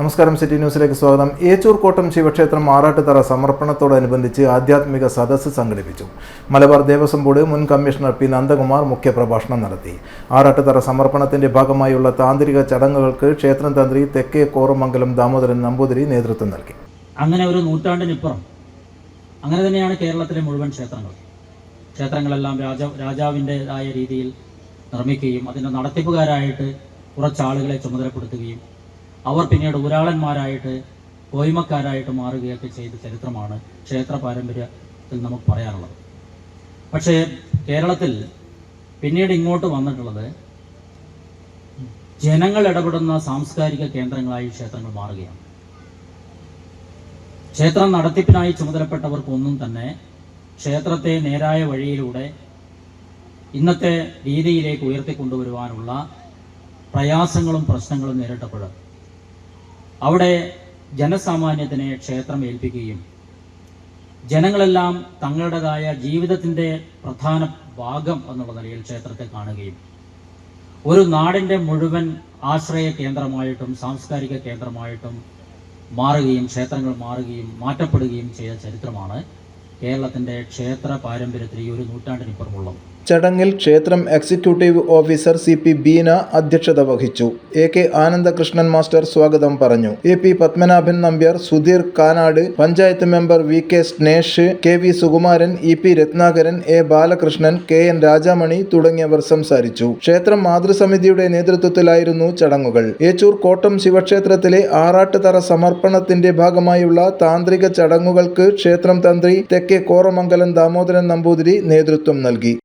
നമസ്കാരം, സിറ്റി ന്യൂസിലേക്ക് സ്വാഗതം. ഏച്ചൂർ കോട്ടം ശിവക്ഷേത്രം ആറാട്ടുതറ സമർപ്പണത്തോടനുബന്ധിച്ച് ആധ്യാത്മിക സദസ്സ് സംഘടിപ്പിച്ചു. മലബാർ ദേവസ്വം ബോർഡ് മുൻ കമ്മീഷണർ പി നന്ദകുമാർ മുഖ്യപ്രഭാഷണം നടത്തി. ആറാട്ടുതറ സമർപ്പണത്തിന്റെ ഭാഗമായുള്ള താന്ത്രിക ചടങ്ങുകൾക്ക് ക്ഷേത്രം തന്ത്രി തെക്കേ കോറമംഗലം ദാമോദരൻ നമ്പൂതിരി നേതൃത്വം നൽകി. അങ്ങനെ ഒരു നൂറ്റാണ്ടിനിപ്പുറം അങ്ങനെ തന്നെയാണ് കേരളത്തിലെ മുഴുവൻ ക്ഷേത്രങ്ങളെല്ലാം രാജാവിൻ്റെതായ രീതിയിൽ നിർമ്മിക്കുകയും അതിൻ്റെ നടത്തിപ്പുകാരായിട്ട് കുറച്ചാളുകളെ ചുമതലപ്പെടുത്തുകയും അവർ പിന്നീട് ഊരാളന്മാരായിട്ട് കോയ്മക്കാരായിട്ട് മാറുകയൊക്കെ ചെയ്ത ചരിത്രമാണ് ക്ഷേത്ര പാരമ്പര്യത്തിൽ നമുക്ക് പറയാനുള്ളത്. പക്ഷേ കേരളത്തിൽ പിന്നീട് ഇങ്ങോട്ട് വന്നിട്ടുള്ളത് ജനങ്ങൾ ഇടപെടുന്ന സാംസ്കാരിക കേന്ദ്രങ്ങളായി ക്ഷേത്രങ്ങൾ മാറുകയാണ്. ക്ഷേത്രം നടത്തിപ്പിനായി ചുമതലപ്പെട്ടവർക്കൊന്നും തന്നെ ക്ഷേത്രത്തെ നേരായ വഴിയിലൂടെ ഇന്നത്തെ രീതിയിലേക്ക് ഉയർത്തിക്കൊണ്ടുവരുവാനുള്ള പ്രയാസങ്ങളും പ്രശ്നങ്ങളും നേരിട്ടപ്പോൾ അവിടെ ജനസാമാന്യത്തിനെ ക്ഷേത്രം ഏൽപ്പിക്കുകയും ജനങ്ങളെല്ലാം തങ്ങളുടേതായ ജീവിതത്തിൻ്റെ പ്രധാന ഭാഗം എന്നുള്ള നിലയിൽ ക്ഷേത്രത്തെ കാണുകയും ഒരു നാടിൻ്റെ മുഴുവൻ ആശ്രയ കേന്ദ്രമായിട്ടും സാംസ്കാരിക കേന്ദ്രമായിട്ടും മാറുകയും ക്ഷേത്രങ്ങൾ മാറ്റപ്പെടുകയും ചെയ്ത ചരിത്രമാണ് കേരളത്തിൻ്റെ ക്ഷേത്ര പാരമ്പര്യത്തിൽ ഈ ഒരു നൂറ്റാണ്ടിനിപ്പുറമുള്ളത്. ചടങ്ങിൽ ക്ഷേത്രം എക്സിക്യൂട്ടീവ് ഓഫീസർ CP ബീന അധ്യക്ഷത വഹിച്ചു. AK ആനന്ദകൃഷ്ണൻ മാസ്റ്റർ സ്വാഗതം പറഞ്ഞു. AP Padmanabhan Nambiar, Sudheer Kanad, panchayat member VK സ്നേഷ്, KV Sukumaran, EP Ratnakaran, A Balakrishnan, KN Rajamani തുടങ്ങിയവർ സംസാരിച്ചു. ക്ഷേത്രം മാതൃസമിതിയുടെ നേതൃത്വത്തിലായിരുന്നു ചടങ്ങുകൾ. ഏച്ചൂർ കോട്ടം ശിവക്ഷേത്രത്തിലെ ആറാട്ടുതറ സമർപ്പണത്തിന്റെ ഭാഗമായുള്ള താന്ത്രിക ചടങ്ങുകൾക്ക് ക്ഷേത്രം തന്ത്രി തെക്കേ കോറമംഗലം ദാമോദരൻ നമ്പൂതിരി നേതൃത്വം നൽകി.